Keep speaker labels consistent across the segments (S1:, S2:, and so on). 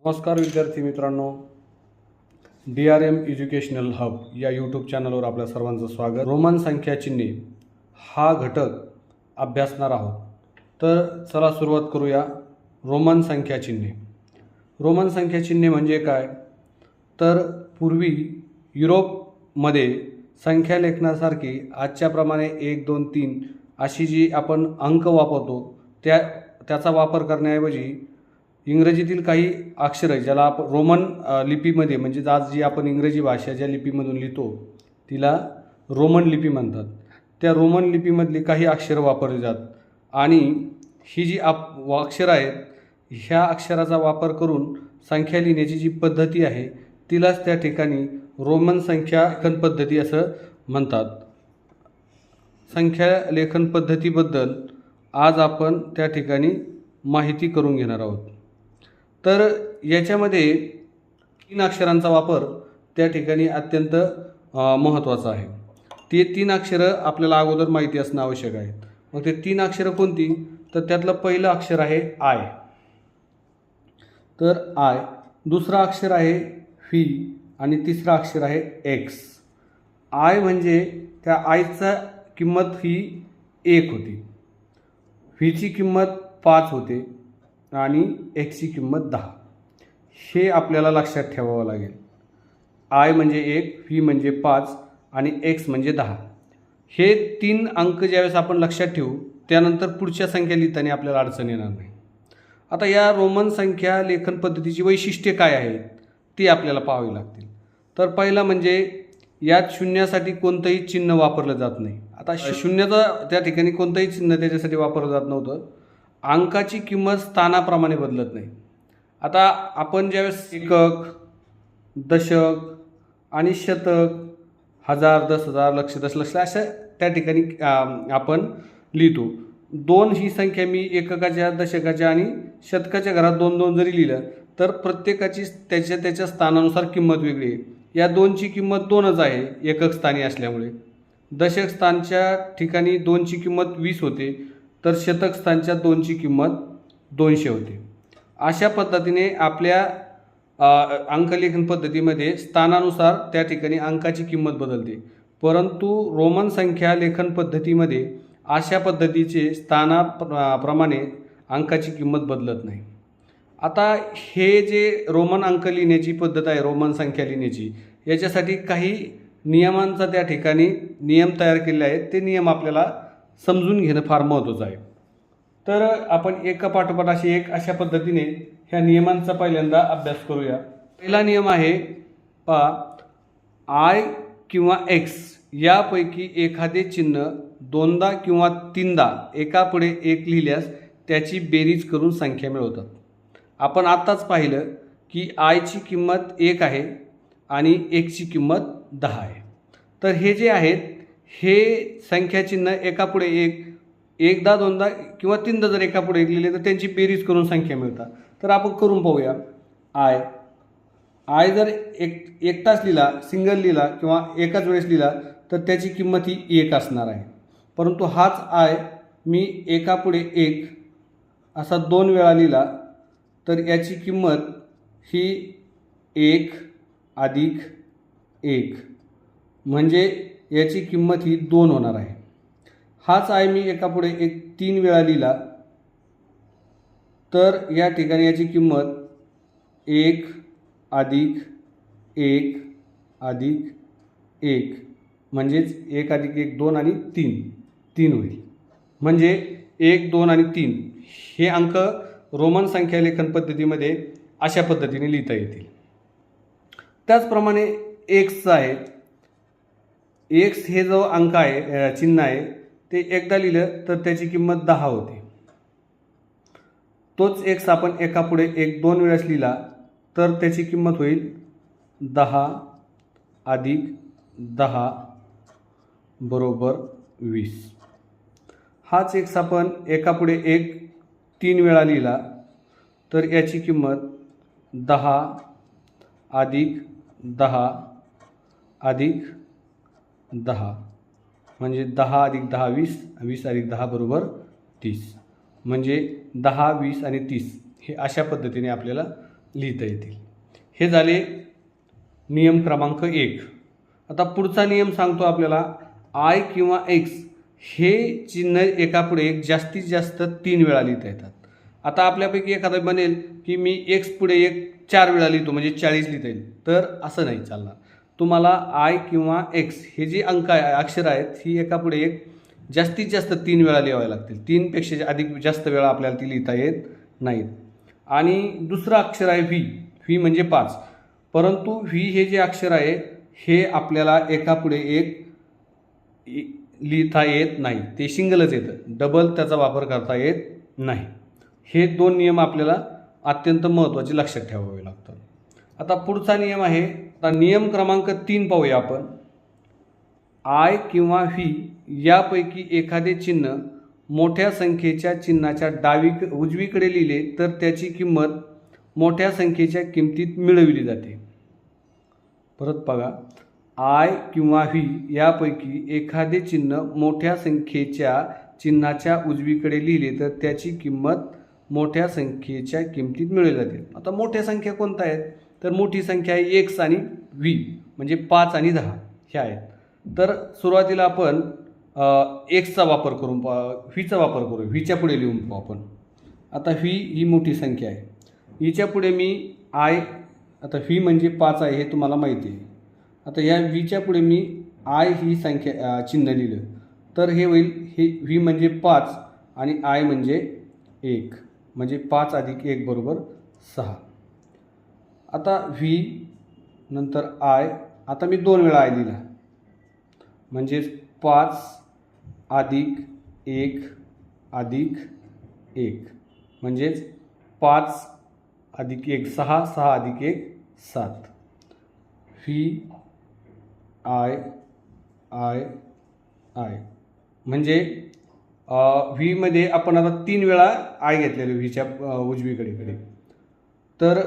S1: नमस्कार विद्यार्थी मित्रांनो, DRM एज्युकेशनल हब या यूट्यूब चॅनलवर आपल्या सर्वांचं स्वागत. रोमन संख्या चिन्हे हा घटक अभ्यासणार आहोत. तर चला सुरुवात करूया. रोमन संख्या चिन्हे. रोमन संख्या चिन्हे म्हणजे काय? तर पूर्वी युरोपमध्ये संख्या लेखनासारखी आजच्याप्रमाणे 1, 2, 3 अशी जी आपण अंक वापरतो त्याचा वापर करण्याऐवजी इंग्रजीतील काही अक्षरं ज्याला आपण रोमन लिपीमध्ये म्हणजे आज जी आपण इंग्रजी भाषा ज्या लिपीमधून लिहितो तिला रोमन लिपी म्हणतात. त्या रोमन लिपीमधली काही अक्षरं वापरली जातात आणि ही जी अक्षरं आहेत ह्या अक्षराचा वापर करून संख्या लिहिण्याची जी पद्धती आहे तिलाच त्या ठिकाणी रोमन संख्या लेखन पद्धती असं म्हणतात. संख्या लेखन पद्धतीबद्दल आज आपण त्या ठिकाणी माहिती करून घेणार आहोत. तर याच्यामध्ये 3 अक्षरांचा वापर त्या ठिकाणी अत्यंत महत्त्वाचा आहे. ते 3 अक्षरं आपल्याला अगोदर माहिती असणं आवश्यक आहे. मग ते 3 अक्षरं कोणती? तर त्यातलं पहिलं अक्षर आहे आय. तर आय, दुसरं अक्षर आहे व्ही आणि तिसरं अक्षर आहे एक्स. आय म्हणजे त्या आयचा किंमत ही 1 होती, व्हीची किंमत 5 होते आणि एक्सची किंमत 10. हे आपल्याला लक्षात ठेवावं लागेल. आय म्हणजे 1, व्ही म्हणजे 5 आणि एक्स म्हणजे 10. हे 3 अंक ज्यावेळेस आपण लक्षात ठेवू त्यानंतर पुढच्या संख्या लिहिताना आपल्याला अडचण येणार नाही. आता या रोमन संख्या लेखन पद्धतीची वैशिष्ट्ये काय आहेत ती आपल्याला पाहावी लागतील. तर पहिला म्हणजे यात शून्यासाठी कोणतंही चिन्ह वापरलं जात नाही. आता शून्याचं त्या ठिकाणी कोणतंही चिन्ह त्याच्यासाठी वापरलं जात नव्हतं. अंकाची किंमत स्थानाप्रमाणे बदलत नाही. आता आपण ज्यावेळेस एकक, दशक आणि शतक, हजार, 10,000, लक्ष, दशलक्ष अशा त्या ठिकाणी आपण लिहितो. 2 ही संख्या मी एककाच्या, दशकाच्या आणि शतकाच्या घरात 2-2 जरी लिहिलं तर प्रत्येकाची त्याच्या स्थानानुसार किंमत वेगळी आहे. या 2ची किंमत 2च आहे एकक स्थानी असल्यामुळे. दशक स्थानच्या ठिकाणी 2ची किंमत 20 होते तर शतक स्थानच्या 2ची किंमत 200 होते. अशा पद्धतीने आपल्या अंकलेखन पद्धतीमध्ये स्थानानुसार त्या ठिकाणी अंकाची किंमत बदलते. परंतु रोमन संख्या लेखन पद्धतीमध्ये अशा पद्धतीचे स्थानाप्रमाणे अंकाची किंमत बदलत नाही. आता हे जे रोमन अंक लिहिण्याची पद्धत आहे, रोमन संख्या लिहिण्याची, याच्यासाठी काही नियमांचा त्या ठिकाणी नियम तयार केले आहेत. ते नियम आपल्याला समजून घेणं फार महत्त्वाचं आहे. तर आपण एका पाठोपाठ अशा पद्धतीने ह्या नियमांचा पहिल्यांदा अभ्यास करूया. पहिला नियम आहे आय किंवा एक्स यापैकी एखादे चिन्ह 2दा किंवा 3दा एकापुढे एक लिहिल्यास त्याची बेरीज करून संख्या मिळवतात. आपण आत्ताच पाहिलं की आयची किंमत 1 आहे आणि एक्सची किंमत 10 आहे. तर हे जे आहेत हे संख्या चिन्ह एकापुढे एक, एकदा, 2दा किंवा 3दा जर एकापुढे एक लिहिले तर त्यांची बेरीज करून संख्या मिळतात. तर आपण करून पाहूया. आय जर एकटाच लिहिला, सिंगल लिहिला किंवा एकाच वेळेस लिहिला तर त्याची किंमत ही 1 असणार आहे. परंतु हाच आय मी एकापुढे एक असा 2 वेळा लिहिला तर याची किंमत ही 1 अधिक 1 म्हणजे याची किंमत ही 2 होणार आहे. हाच आय मी एकापुढे एक 3 वेळा लिहिला तर या ठिकाणी याची किंमत 1 अधिक 1 अधिक 1 म्हणजेच 1 अधिक 1 2 आणि 3 होईल. म्हणजे 1, 2 आणि 3 हे अंक रोमन संख्या लेखन पद्धतीमध्ये अशा पद्धतीने लिहिता येतील. त्याचप्रमाणे एक्स आहे. एक्स हे जो अंक आहे, चिन्ह आहे, ते एकदा लिहिलं तर त्याची किंमत 10 होते. तोच एक्स आपण एकापुढे एक 2 वेळेस लिहिला तर त्याची किंमत होईल 10 अधिक 10 बरोबर 20. हाच एक्स आपण एकापुढे एक 3 वेळा लिहिला तर याची किंमत 10 अधिक 10 अधिक 10 म्हणजे 10 अधिक 10 20, 20 अधिक 10 बरोबर 30. म्हणजे 10, 20 आणि 30 हे अशा पद्धतीने आपल्याला लिहिता येतील. हे झाले नियम क्रमांक 1. आता पुढचा नियम सांगतो आपल्याला आय किंवा एक्स हे चिन्ह एकापुढे एक जास्तीत जास्त 3 वेळा लिहिता येतात. आता आपल्यापैकी एखादा बनेल की मी एक्स पुढे एक 4 वेळा लिहितो म्हणजे 40 लिहिता येईल, तर असं नाही चालणार. तुम्हाला आय किंवा एक्स हे जे अंक अक्षर आहेत ही एकापुढे एक जास्तीत जास्त 3 वेळा लिहावे लागतील. 3पेक्षा अधिक जास्त वेळा आपल्याला ती लिहिता येत नाहीत. आणि दुसरं अक्षर आहे व्ही म्हणजे 5. परंतु व्ही हे जे अक्षर आहे हे आपल्याला एकापुढे एक लिहिता येत नाही, ते सिंगलच येतं, डबल त्याचा वापर करता येत नाही. हे 2 नियम आपल्याला अत्यंत महत्त्वाचे लक्षात ठेवावे लागतात. आता पुढचा नियम आहे, आता नियम क्रमांक 3 पाहूया आपण. आय किंवा व्ही यापैकी एखादे चिन्ह मोठ्या संख्येच्या चिन्हाच्या उजवीकडे लिहिले तर त्याची किंमत मोठ्या संख्येच्या किमतीत मिळविली जाते. परत बघा, आय किंवा व्ही यापैकी एखादे चिन्ह मोठ्या संख्येच्या चिन्हाच्या उजवीकडे लिहिले तर त्याची किंमत मोठ्या संख्येच्या किमतीत मिळवली जाते. आता मोठ्या संख्या कोणत्या आहेत, तर मोठी संख्या आहे एक्स आणि व्ही म्हणजे 5 आणि 10 ह्या आहेत. तर सुरुवातीला आपण एक्सचा वापर करून व्हीचा वापर करू, व्हीच्या पुढे लिहून पाहू आपण. आता व्ही ही मोठी संख्या आहे, हिच्या पुढे मी आय, आता व्ही म्हणजे 5 आहे हे तुम्हाला माहिती आहे. आता या व्हीच्या पुढे मी आय ही संख्या चिन्ह लिहिलं तर हे होईल, हे व्ही म्हणजे 5 आणि आय म्हणजे 1 म्हणजे 5 अधिक 1 बरोबर 6. आता व्ही नंतर आय, आता मी 2 वेळा आय लिहिला म्हणजेच 5 अधिक 1 अधिक 1 म्हणजेच 5 अधिक 1 6, 6 अधिक 1 7. व्ही आय आय आय म्हणजे व्हीमध्ये आपण आता 3 वेळा आय घेतलेले व्हीच्या उजवीकडे, तर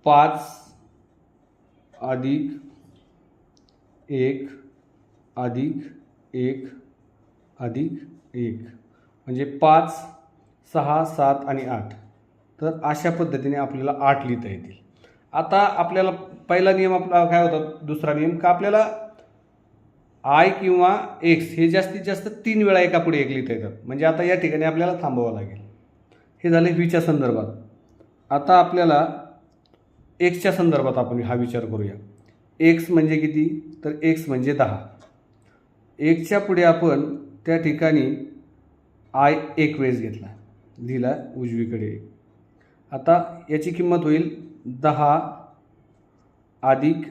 S1: 5 अधिक 1 अधिक 1 अधिक 1 म्हणजे 5 6 7 आणि 8. तर अशा पद्धतीने आपल्याला 8 लिहिता येतील. आता आपल्याला पहिला नियम आपला काय होता, दुसरा नियम का आपल्याला आय किंवा एक्स हे जास्तीत जास्त 3 वेळा एकापुढे एक लिहिता येतात. म्हणजे आता या ठिकाणी आपल्याला थांबावं लागेल. हे झाले व्हीच्या संदर्भात. आता आपल्याला एक्सच्या संदर्भात आपण हा विचार करूया. एक्स म्हणजे किती, तर एक्स म्हणजे 10. एक्सच्या पुढे आपण त्या ठिकाणी आय एक वेळेस घेतला, लिहिला उजवीकडे. आता याची किंमत होईल 10 अधिक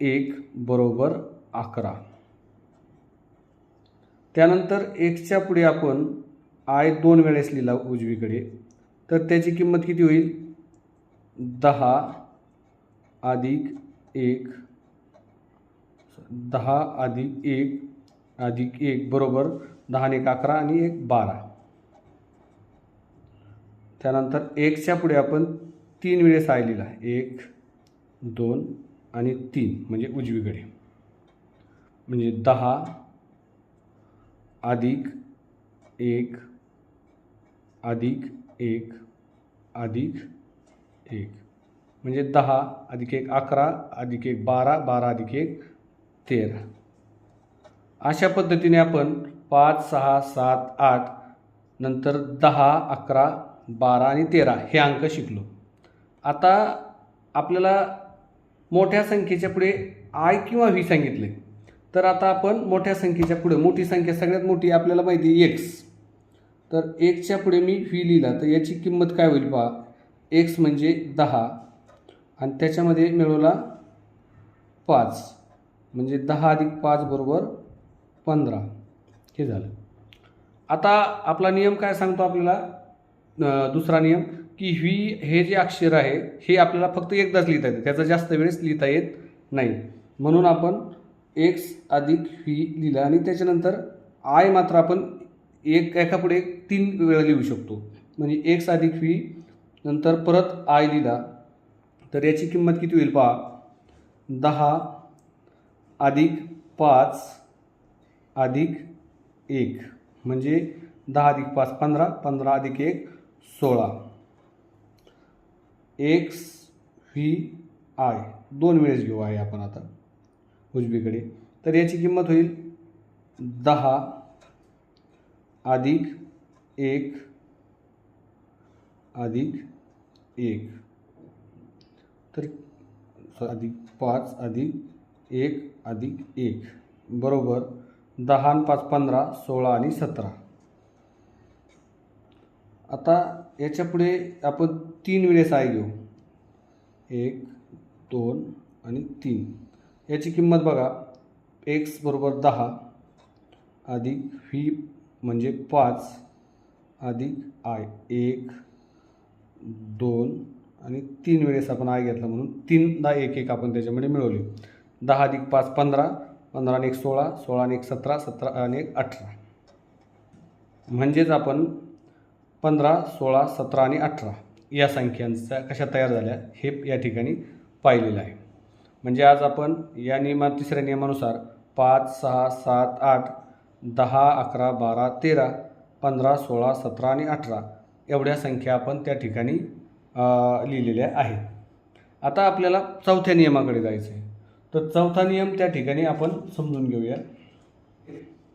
S1: 1 बरोबर 11. त्यानंतर एक्सच्या पुढे आपण आय 2 वेळेस लिहिला उजवीकडे, तर त्याची किंमत किती होईल 10 अधिक 1 10 अधिक 1 अधिक 1 बरोबर 10 आणि 1 11 आणि 1 12. त्यानंतर एक्सच्या पुढे आपण 3 वेळेस आय लिहिला, 1 2 आणि 3 म्हणजे उजवीकडे, म्हणजे 10 अधिक 1 अधिक 1 अधिक 1 म्हणजे 10 अधिक 1 11 अधिक 1 12 12 अधिक 1 13. अशा पद्धतीने आपण 5 6 7 8 नंतर 10 11 12 आणि 13 हे अंक शिकलो. आता आपल्याला मोठ्या संख्येच्या पुढे आय किंवा व्ही सांगितले, तर आता आपण मोठ्या संख्येच्या पुढे, मोठी संख्या सगळ्यात मोठी आपल्याला माहिती आहे एक्स, तर एक्सच्या पुढे मी व्ही लिहिला तर याची किंमत काय होईल पहा. एक्स म्हणजे 10 आणि त्याच्यामध्ये मिळवला 5 म्हणजे 10 अधिक 5 बरोबर 15. हे झालं. आता आपला नियम काय सांगतो आपल्याला, दुसरा नियम की व्ही हे जे अक्षर आहे हे आपल्याला फक्त एकदाच लिहिता येतं, त्याचा जास्त वेळेस लिहिता येत नाही. म्हणून आपण एक्स अधिक व्ही लिहिला आणि त्याच्यानंतर आय मात्र आपण एकापुढे 3 वेळा लिहू शकतो. म्हणजे एक्स अधिक व्ही नंतर परत आय लिहिला तर याची किंमत किती होईल पहा. 10 अधिक 5 अधिक 1 म्हणजे 10 अधिक 5 15 15 अधिक 1 16. एक्स व्ही आय, 2 वेळेस घेऊ आहे आपण आता उजवीकडे. तर याची किंमत होईल 10 अधिक 1 अधिक 1, तर अधिक 5 अधिक 1 अधिक 1 बरोबर 10 आणि 5 15, 16 आणि 17. आता याच्या पुढे आपण 3 वेळेस आय घेऊ, 1 2 आणि 3. याची किंमत बघा, एक्स बरोबर 10 अधिक व्ही म्हणजे 5 अधिक आय 1 2 आणि 3 वेळेस आपण आय घेतला म्हणून 3दा 1 1 आपण त्याच्यामध्ये मिळवले. 10 अधिक 5 15, 15 आणि 1 16, 16 आणि 1 17, 17 आणि 1 18. म्हणजेच आपण 15 16 17 आणि 18 या संख्यांच्या कशा तयार झाल्या हे या ठिकाणी पाहिलेलं आहे. म्हणजे आज आपण या तिसऱ्या नियमानुसार 5 6 7 8 10 11 12 13 15 16 17 आणि 18 एवढ्या संख्या आपण त्या ठिकाणी लिहिलेल्या आहेत. आता आपल्याला चौथ्या नियमाकडे जायचं आहे. तर चौथा नियम त्या ठिकाणी आपण समजून घेऊया.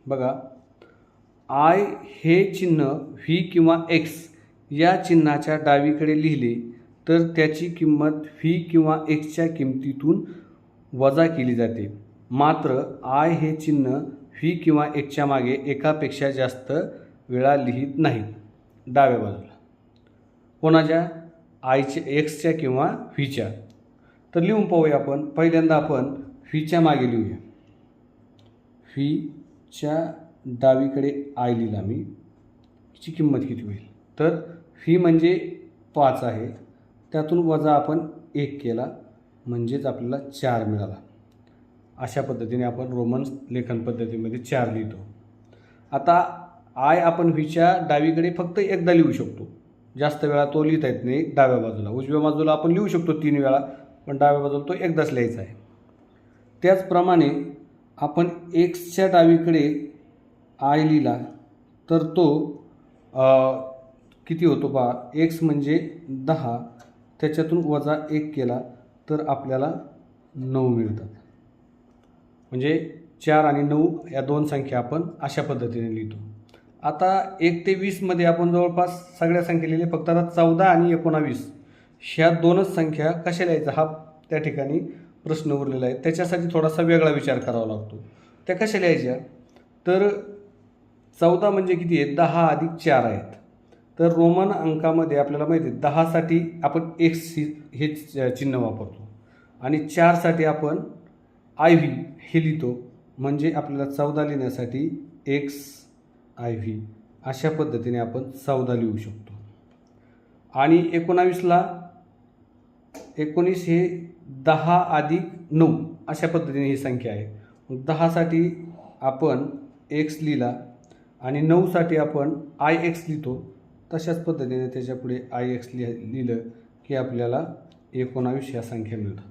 S1: बघा, आय हे चिन्ह व्ही किंवा एक्स या चिन्हाच्या डावीकडे लिहिले तर त्याची किंमत व्ही किंवा एक्सच्या किमतीतून वजा केली जाते. मात्र आय हे चिन्ह व्ही किंवा एक्सच्या मागे एकापेक्षा जास्त वेळा लिहित नाही. डाव्या बाजूला कोणाच्या, आयच्या, एक्सच्या किंवा व्हीच्या. तर लिहून पाहूया आपण. पहिल्यांदा आपण व्हीच्या मागे लिहूया. व्हीच्या डावीकडे आय लिहिला मी, हिची किंमत किती होईल, तर व्ही म्हणजे 5 आहे, त्यातून वजा आपण 1 केला म्हणजेच आपल्याला 4 मिळाला. अशा पद्धतीने आपण रोमन लेखन पद्धतीमध्ये 4 लिहितो. आता आय आपण व्हीच्या डावीकडे फक्त एकदा लिहू शकतो, जास्त वेळा तो लिहिता येत नाही. डाव्या बाजूला, उजव्या बाजूला आपण लिहू शकतो 3 वेळा, पण डाव्या बाजूला तो एकदाच लिहायचा आहे. त्याचप्रमाणे आपण एक्सच्या डावीकडे आय लिहिला तर तो किती होतो पहा, एक्स म्हणजे 10, त्याच्यातून वजा 1 केला तर आपल्याला 9 मिळतात. म्हणजे 4 आणि 9 या 2 संख्या आपण अशा पद्धतीने लिहितो. आता 1 ते 20मध्ये आपण जवळपास सगळ्या संख्या लिहिल्या, फक्त आता 14 आणि 19 ह्या 2च संख्या कशा लिहायचा हा त्या ठिकाणी प्रश्न उरलेला आहे. त्याच्यासाठी थोडासा वेगळा विचार करावा लागतो. त्या कशा लिहायच्या, तर 14 म्हणजे किती आहे, 10 अधिक 4 आहेत. तर रोमन अंकामध्ये आपल्याला माहिती आहे 10साठी आपण एक्स हे चिन्ह वापरतो आणि 4साठी आपण आय व्ही हे लिहितो. म्हणजे आपल्याला 14 लिहिण्यासाठी एक्स आय व्ही अशा पद्धतीने आपण 14 लिहू शकतो. आणि 19ला 19 हे 10 अधिक 9 अशा पद्धतीने ही संख्या आहे. 10साठी आपण एक्स लिहिला आणि 9साठी आपण आय एक्स लिहितो. तशाच पद्धतीने त्याच्यापुढे आय एक्स लिहिलं की आपल्याला 19 ह्या संख्या मिळतात.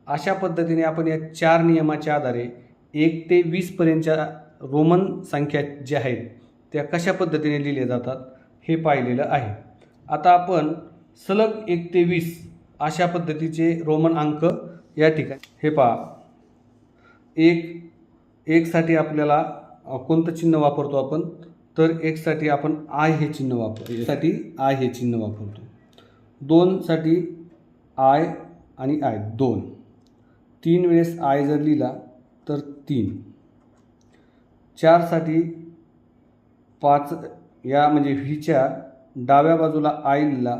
S1: अशा पद्धतीने आपण या 4 नियमाच्या आधारे 1 ते 20पर्यंतच्या रोमन संख्या ज्या आहेत त्या कशा पद्धतीने लिहिल्या जातात हे पाहिलेलं आहे. आता आपण सलग 1 ते 20 अशा पद्धतीचे रोमन अंक या ठिकाणी हे पहा. 1साठी आपल्याला कोणतं चिन्ह वापरतो आपण, तर 1साठी आपण आय हे चिन्ह वापरतो. यासाठी आय हे चिन्ह वापरतो. 2साठी आय आणि आय 2. 3 वेळेस आय जर लिहिला तर 3. 4साठी 5 या म्हणजे व्हीच्या डाव्या बाजूला आय लिहिला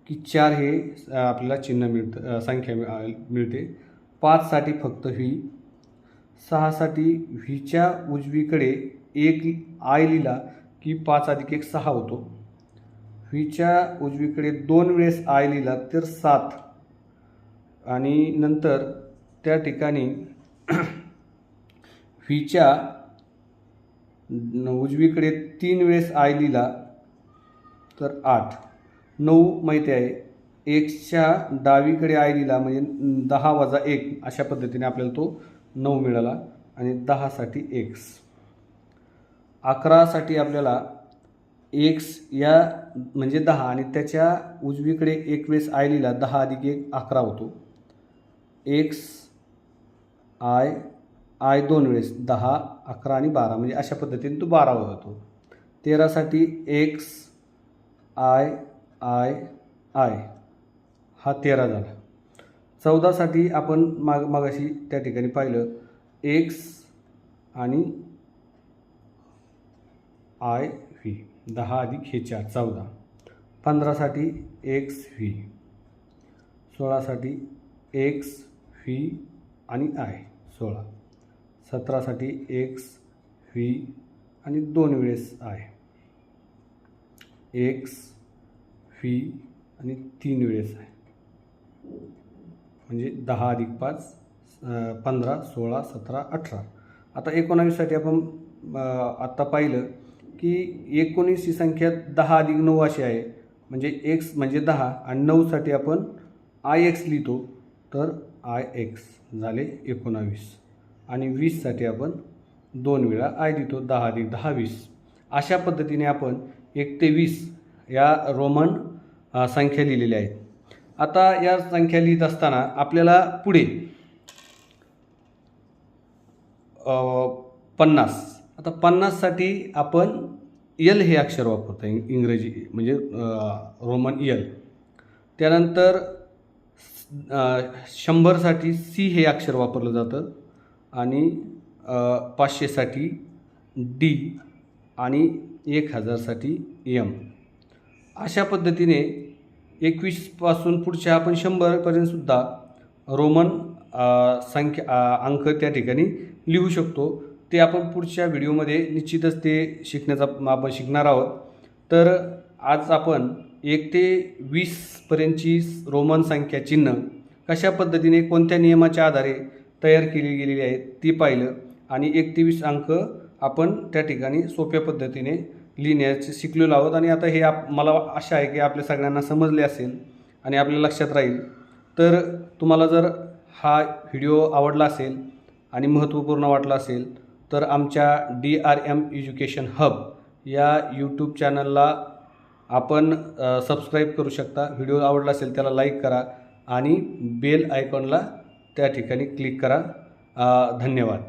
S1: की 4 हे आपल्याला चिन्ह मिळतं, संख्या मिळते. 5साठी फक्त व्ही. 6साठी व्हीच्या उजवीकडे 1 आय लिहिला की 5 अधिक 1 6 होतो. व्हीच्या उजवीकडे 2 वेळेस आय लिहिला तर 7 आणि नंतर त्या ठिकाणी व्हीच्या उजवीकडे 3 वेळेस आय लिहिला तर 8. 9 माहिती आहे, एक्सच्या डावीकडे आय लिहिला म्हणजे 10 वजा 1 अशा पद्धतीने आपल्याला तो 9 मिळाला आणि 10साठी एक्स. 11साठी आपल्याला एक्स या म्हणजे 10 आणि त्याच्या उजवीकडे एक वेळेस आय लिहिला 10 अधिक 1 11 होतो. एक्स आय आय 2 वेळेस 10 11 आणि 12 म्हणजे अशा पद्धतीने तो 12 होतो. 13साठी एक्स आय आय आय हा 13 झाला. 14साठी आपण मागाशी त्या ठिकाणी पाहिलं एक्स आणि आय व्ही 10 अधिक हे 4 14. 15साठी एक्स व्ही. 16साठी एक्स व्ही आणि आय 16. 17साठी एक्स व्ही आणि 2 वेळेस आय. एक्स व्ही आणि 3 वेळेस आय म्हणजे 10 अधिक 5 15 16 17 18. आता 19साठी आपण आत्ता पाहिलं की 19 ही संख्या 10 अधिक 9 अशी आहे. म्हणजे एक्स म्हणजे 10 आणि 9साठी आपण आय एक्स लिहितो तर आय एक्स झाले 19. आणि 20साठी आपण 2 वेळा आय लिहितो 10 अधिक 10 20. अशा पद्धतीने आपण 1 ते 20 या रोमन संख्या लिहिलेल्या आहेत. आता या संख्या लिहित असताना आपल्याला पुढे 50. आता 50साठी आपण यल हे अक्षर वापरतो इंग्रजी म्हणजे रोमन यल. त्यानंतर 100साठी सी हे अक्षर वापरलं जातं आणि 500साठी डी आणि 1000साठी एम. अशा पद्धतीने 21पासून पुढच्या आपण 100पर्यंतसुद्धा रोमन अंक त्या ठिकाणी लिहू शकतो. ते आपण पुढच्या व्हिडिओमध्ये निश्चितच ते आपण शिकणार आहोत. तर आज आपण 1 ते 20पर्यंतची रोमन संख्या चिन्ह कशा पद्धतीने कोणत्या नियमाच्या आधारे तयार केली गेलेली आहेत ती पाहिलं आणि 1 ते 20 अंक आपण त्या ठिकाणी सोप्या पद्धतीने लिहिण्याचे शिकलेलो आहोत. आणि आता हे मला आशा आहे की आपल्या सगळ्यांना समजले असेल आणि आपल्या लक्षात राहील. तर तुम्हाला जर हा व्हिडिओ आवडला असेल आणि महत्त्वपूर्ण वाटला असेल तर आमच्या DRM एज्युकेशन हब या यूट्यूब चॅनलला आपण सबस्क्राईब करू शकता. व्हिडिओ आवडला असेल त्याला लाईक करा आणि बेल आयकॉनला त्या ठिकाणी क्लिक करा. धन्यवाद.